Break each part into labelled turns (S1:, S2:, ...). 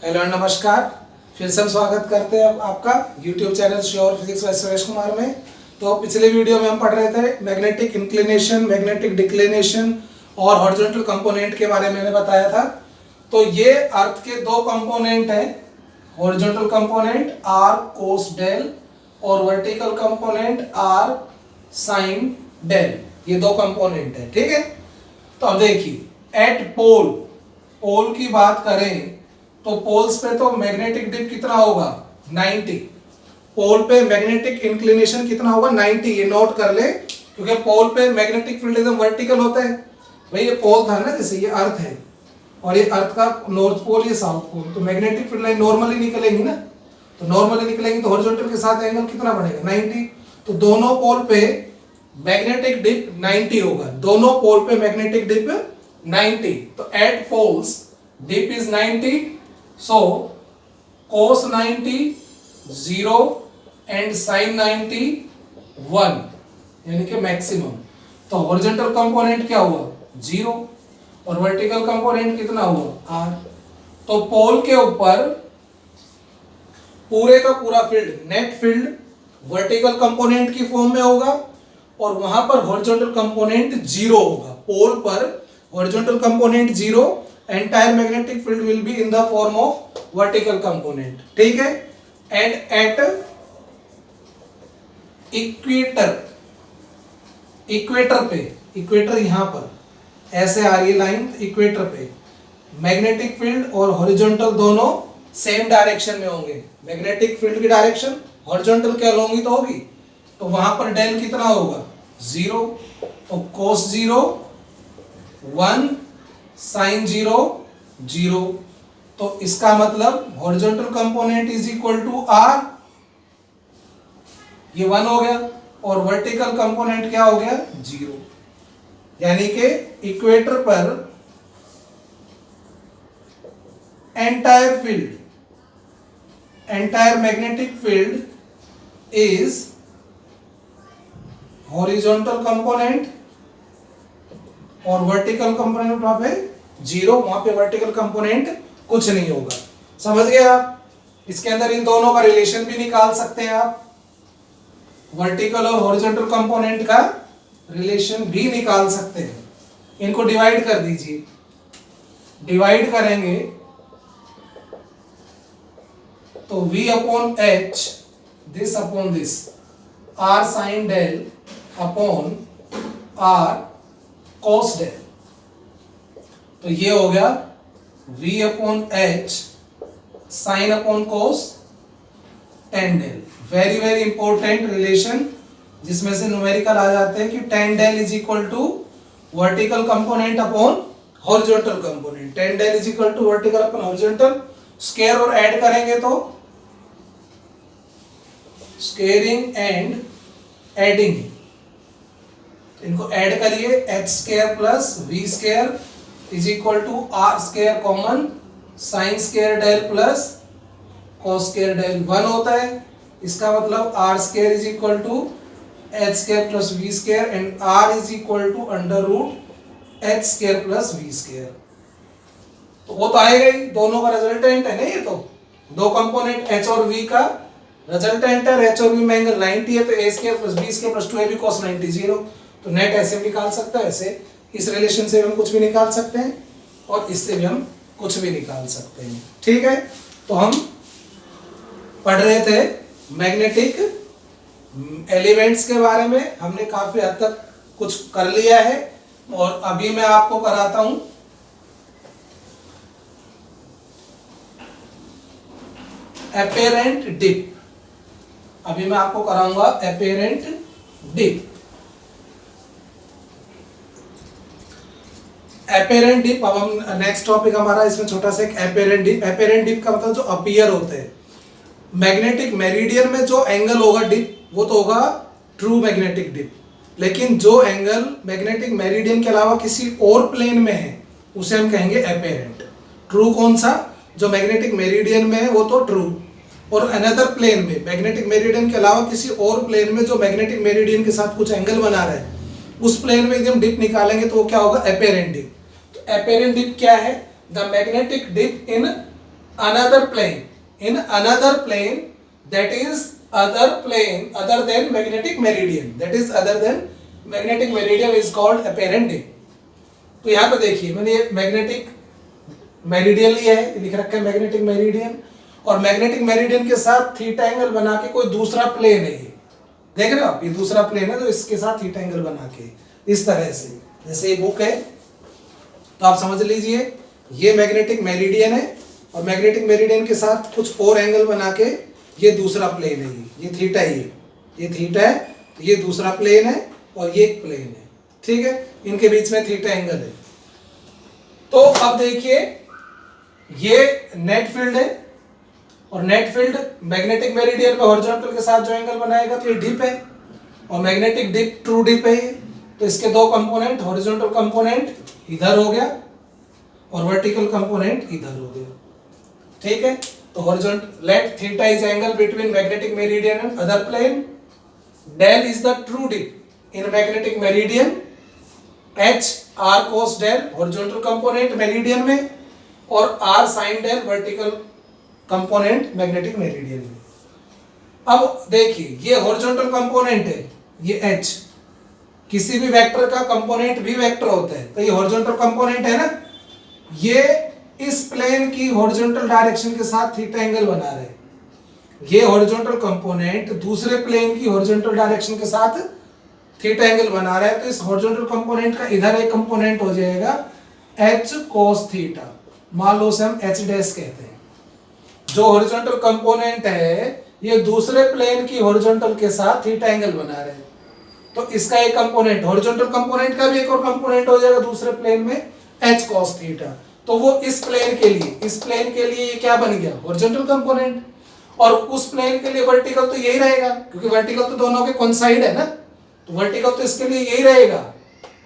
S1: Hello नमस्कार। फिर से हम स्वागत करते हैं आपका YouTube channel sure physics bye Suresh Kumar में। तो पिछले वीडियो में हम पढ़ रहे थे मैग्नेटिक इंक्लिनेशन, मैग्नेटिक डिक्लिनेशन और हॉरिजॉन्टल कंपोनेंट के बारे में मैंने बताया था। तो ये अर्थ के दो कंपोनेंट हैं, horizontal component R cos del और vertical component R sine del. ये दो कंपोनेंट है, ठीक है। तो अब देखिए एट पोल की बात करें तो पोल्स पे तो मैग्नेटिक डिप कितना होगा 90। पोल पे मैग्नेटिक इंक्लिनेशन कितना होगा 90। ये नोट कर ले क्योंकि पोल पे मैग्नेटिक फील्ड एकदम वर्टिकल होता है। भाई ये पोल था ना, जैसे ये अर्थ है और ये अर्थ का नॉर्थ पोल, ये साउथ पोल, तो मैग्नेटिक फील्ड लाइन नॉर्मली निकलेंगी ना। तो नॉर्मली निकलेंगी तो हॉरिजॉन्टल के साथ एंगल कितना बढ़ेगा 90। तो दोनों पोल पे मैग्नेटिक डिप 90 होगा, दोनों पोल पे मैग्नेटिक डिप 90। तो at poles dip is 90। So cos 90 0 and sin 90 1, यानी कि मैक्सिमम। तो हॉरिजॉन्टल कंपोनेंट क्या हुआ 0 और वर्टिकल कंपोनेंट कितना हुआ r। तो पोल के ऊपर पूरे का पूरा field, net field vertical component की फॉर्म में होगा और वहां पर हॉरिजॉन्टल कंपोनेंट 0 होगा। पोल पर horizontal component 0, entire magnetic field will be in the form of vertical component, ठीक है। and at इक्वेटर पे, इक्वेटर यहां पर ऐसे आ रही है लाइन, इक्वेटर पे मैग्नेटिक फील्ड और हॉरिजॉन्टल दोनों सेम डायरेक्शन में होंगे। मैग्नेटिक फील्ड की डायरेक्शन हॉरिजॉन्टल के अलोंग ही तो होगी, तो वहां पर डेल कितना होगा 0। तो cos 0 1, साइन 0 0। तो इसका मतलब horizontal component is equal to R, ये 1 हो गया, और वर्टिकल कंपोनेंट क्या हो गया 0। यानी कि इक्वेटर पर entire field, entire magnetic field is horizontal component और वर्टिकल कंपोनेंट वहां पे 0, वहां पे वर्टिकल कंपोनेंट कुछ नहीं होगा। समझ गए आप। इसके अंदर इन दोनों का रिलेशन भी निकाल सकते हैं आप, वर्टिकल और हॉरिजॉन्टल कंपोनेंट का रिलेशन भी निकाल सकते हैं। इनको डिवाइड कर दीजिए, डिवाइड करेंगे तो v upon h, this upon this, r sine del upon r cos del. तो ये हो गया v upon h sine upon cos tan del. Very very important relation, जिसमें से न्यूमेरिकल आ जाते हैं कि tan del is equal to vertical component upon horizontal component. tan del is equal to vertical upon horizontal. Square और add करेंगे तो squaring and adding, इनको ऐड करिए, h square plus v square is equal to r square common sine square del plus cos square del 1 होता है। इसका मतलब r square is equal to h square plus v square and r is equal to under root h square plus v square. तो वो तो आएगा ही, दोनों का रिजल्टेंट है ना, ये तो दो कंपोनेंट h और v का रिजल्टेंट है। h और v में एंगल 90 है तो a square plus b square plus 2ab cos 90 0। तो नेट ऐसे भी निकाल सकता है, ऐसे इस रिलेशन से हम कुछ भी निकाल सकते हैं और इससे भी हम कुछ भी निकाल सकते हैं, ठीक है। तो हम पढ़ रहे थे मैग्नेटिक एलिमेंट्स के बारे में, हमने काफी हद तक कुछ कर लिया है और अभी मैं आपको कराता हूं एपेरेंट डिप। अभी मैं आपको कराऊंगा एपेरेंट डिप। एपेरेंट डिप, अब हम नेक्स्ट टॉपिक हमारा इसमें छोटा सा एक एपेरेंट डिप। एपेरेंट डिप का मतलब जो अपीयर होते हैं मैग्नेटिक मेरिडियन में, जो एंगल होगा डिप वो तो होगा ट्रू मैग्नेटिक डिप, लेकिन जो एंगल मैग्नेटिक मेरिडियन के अलावा किसी और प्लेन में है उसे हम कहेंगे एपेरेंट। ट्रू कौन सा, जो मैग्नेटिक मेरिडियन में है वो तो ट्रू, और अनदर प्लेन में मैग्नेटिक मेरिडियन के अलावा किसी और प्लेन में जो मैग्नेटिक मेरिडियन के साथ कुछ एंगल बना रहा है उस प्लेन में यदि हम डिप निकालेंगे तो वो क्या होगा एपेरेंट डिप। तो एपेरेंट डिप क्या है, the magnetic dip in another plane, in another plane that is other plane other than magnetic meridian, that is other than magnetic meridian is called apparent dip. तो यहाँ पे देखिए मैंने ये magnetic meridian लिया है, लिख रखा है मैग्नेटिक मेरिडियन, और मैग्नेटिक मेरिडियन के साथ थीटा एंगल बना के कोई दूसरा प्लेन है, ये देख रहे हो आप, ये दूसरा प्लेन है तो इसके साथ थीटा एंगल बना के इस तरह से, जैसे ये बुक है तो आप समझ लीजिए ये मैग्नेटिक मेरिडियन है और मैग्नेटिक मेरिडियन के साथ कुछ और एंगल बना के ये दूसरा प्लेन है, ये थीटा है, ये थीटा है तो ये दूसरा प्लेन है और ये एक प्लेन है, ठीक है, इनके बीच में थीटा एंगल है। तो अब देखिए ये नेट फील्ड है और नेट फील्ड मैग्नेटिक मेरिडियन पे हॉरिजॉन्टल के साथ जो एंगल बनाएगा तो ये डिप है और मैग्नेटिक डिप ट्रू डिप है ये, तो इसके दो कंपोनेंट, हॉरिजॉन्टल कंपोनेंट इधर हो गया और वर्टिकल कंपोनेंट इधर हो गया, ठीक है। तो horizontal let theta is angle between magnetic meridian and other plane, del is the true dip in magnetic meridian, H R cos del horizontal component meridian में और R sine del vertical component magnetic meridian में। अब देखिए ये horizontal component है, ये H, किसी भी वेक्टर का कंपोनेंट भी वेक्टर होता है, तो ये हॉरिजॉन्टल कंपोनेंट है ना, ये इस प्लेन की हॉरिजॉन्टल डायरेक्शन के साथ थीटा एंगल बना रहे हैं, ये हॉरिजॉन्टल कंपोनेंट दूसरे प्लेन की हॉरिजॉन्टल डायरेक्शन के साथ थीटा एंगल बना रहा है, तो इस हॉरिजॉन्टल कंपोनेंट का इधर एक कंपोनेंट हो जाएगा एच कोस थीटा, मान लो उसे हम एच डैश कहते हैं। जो हॉरिजॉन्टल कंपोनेंट है ये दूसरे प्लेन की हॉरिजॉन्टल के साथ थीटा एंगल बना रहे हैं, तो इसका एक कंपोनेंट, हॉरिजॉन्टल कंपोनेंट का भी एक और कंपोनेंट हो जाएगा दूसरे प्लेन में एच कॉस थीटा, तो वो इस प्लेन के लिए ये क्या बन गया, हॉरिजॉन्टल कंपोनेंट, और उस प्लेन के लिए वर्टिकल तो यही रहेगा क्योंकि वर्टिकल तो दोनों के कोइंसाइड है ना, तो वर्टिकल तो इसके लिए यही रहेगा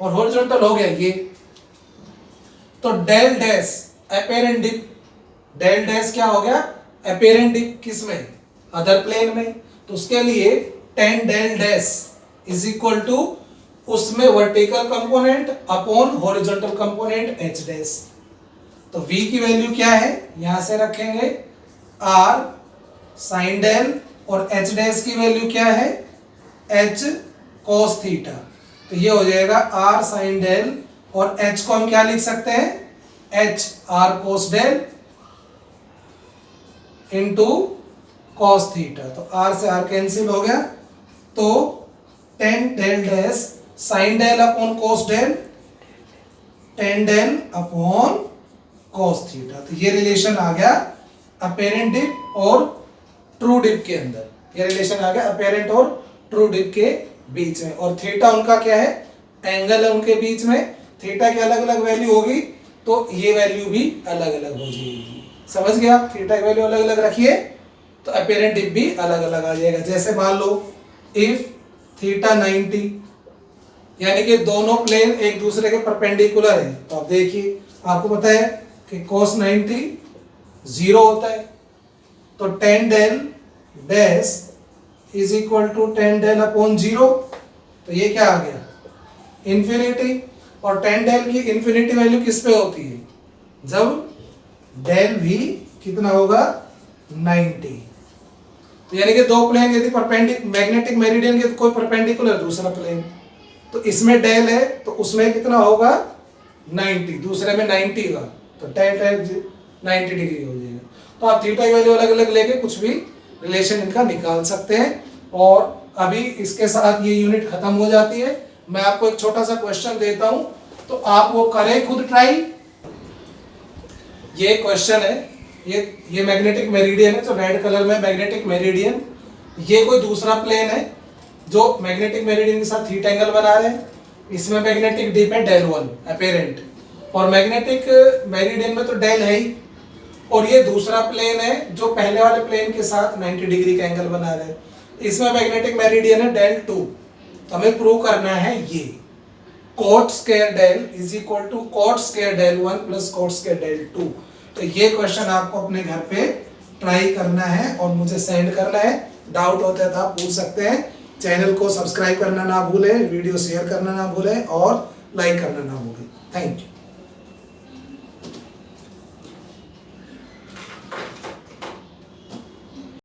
S1: और हॉरिजॉन्टल हो गया ये। तो del dash apparent dip, del dash क्या हो गया, अपैरेंट डिप किसमें, अदर प्लेन में, तो उसके लिए tan del dash is equal to उसमें vertical component upon horizontal component H dash. तो v की वैल्यू क्या है, यहां से रखेंगे r साइन डेल और h डैश की वैल्यू क्या है h cos थीटा, तो ये हो जाएगा r साइन डेल और h को हम क्या लिख सकते हैं h r cos del into cos theta, तो r से r कैंसिल हो गया, तो tan del dash sine del upon cos del tan del upon cos theta, तो ये रिलेशन आ गया अपैरेंट डिप और ट्रू डिप के अंदर, ये रिलेशन आ गया अपैरेंट और ट्रू डिप के बीच में, और थीटा उनका क्या है, एंगल है उनके बीच में, थीटा की अलग अलग वैल्यू होगी तो ये वैल्यू भी अलग अलग हो जाएगी, समझ गया, थीटा की वैल्यू अलग अलग रखिए तो अपैरेंट डिप भी अलग अलग आ जाएगा। जैसे मान लो इफ थीटा 90, यानी कि दोनों प्लेन एक दूसरे के परपेंडिकुलर है, तो आप देखिए आपको पता है कि cos 90 0 होता है, तो tan del dash is equal to tan del upon 0, तो ये क्या आ गया इन्फिनिटी, और tan डेल की इन्फिनिटी वैल्यू किस पे होती है, जब डेल भी कितना होगा 90, तो यानी कि दो प्लेन यदि मैग्नेटिक मेरिडियन के कोई परपेंडिकुलर दूसरा प्लेन, तो इसमें डेल है तो उसमें कितना होगा 90, दूसरे में 90 का, तो tan डेल 90 डिग्री हो जाएगा। तो आप थीटा की वैल्यू अलग अलग लेके कुछ भी रिलेशन इनका निकाल सकते हैं, और अभी इसके साथ ये यूनिट खत्म हो जाती है। मैं आपको एक छोटा सा क्वेश्चन देता हूं तो आप वो करें खुद ट्राई। ये क्वेश्चन है, ये मैग्नेटिक मेरिडियन है, जो रेड कलर में मैग्नेटिक मेरिडियन, ये कोई दूसरा प्लेन है जो मैग्नेटिक मेरिडियन के साथ थीटा एंगल बना रहे हैं, इसमें मैग्नेटिक डिप है डेल 1 अपैरेंट, और मैग्नेटिक मेरिडियन में तो डेल है ही, और ये दूसरा प्लेन है जो पहले वाले प्लेन के साथ 90 डिग्री का एंगल बना रहे हैं, इसमें मैग्नेटिक मेरिडियन है डेल 2, तो हमें प्रूव करना है ये cot square del is equal to cot square del 1 plus cot square del 2। तो ये क्वेश्चन आपको अपने घर पे ट्राई करना है और मुझे सेंड करना है, डाउट होता है तो आप पूछ सकते हैं। चैनल को सब्सक्राइब करना ना भूलें, वीडियो शेयर करना ना भूलें और लाइक करना ना भूलें। Thank you.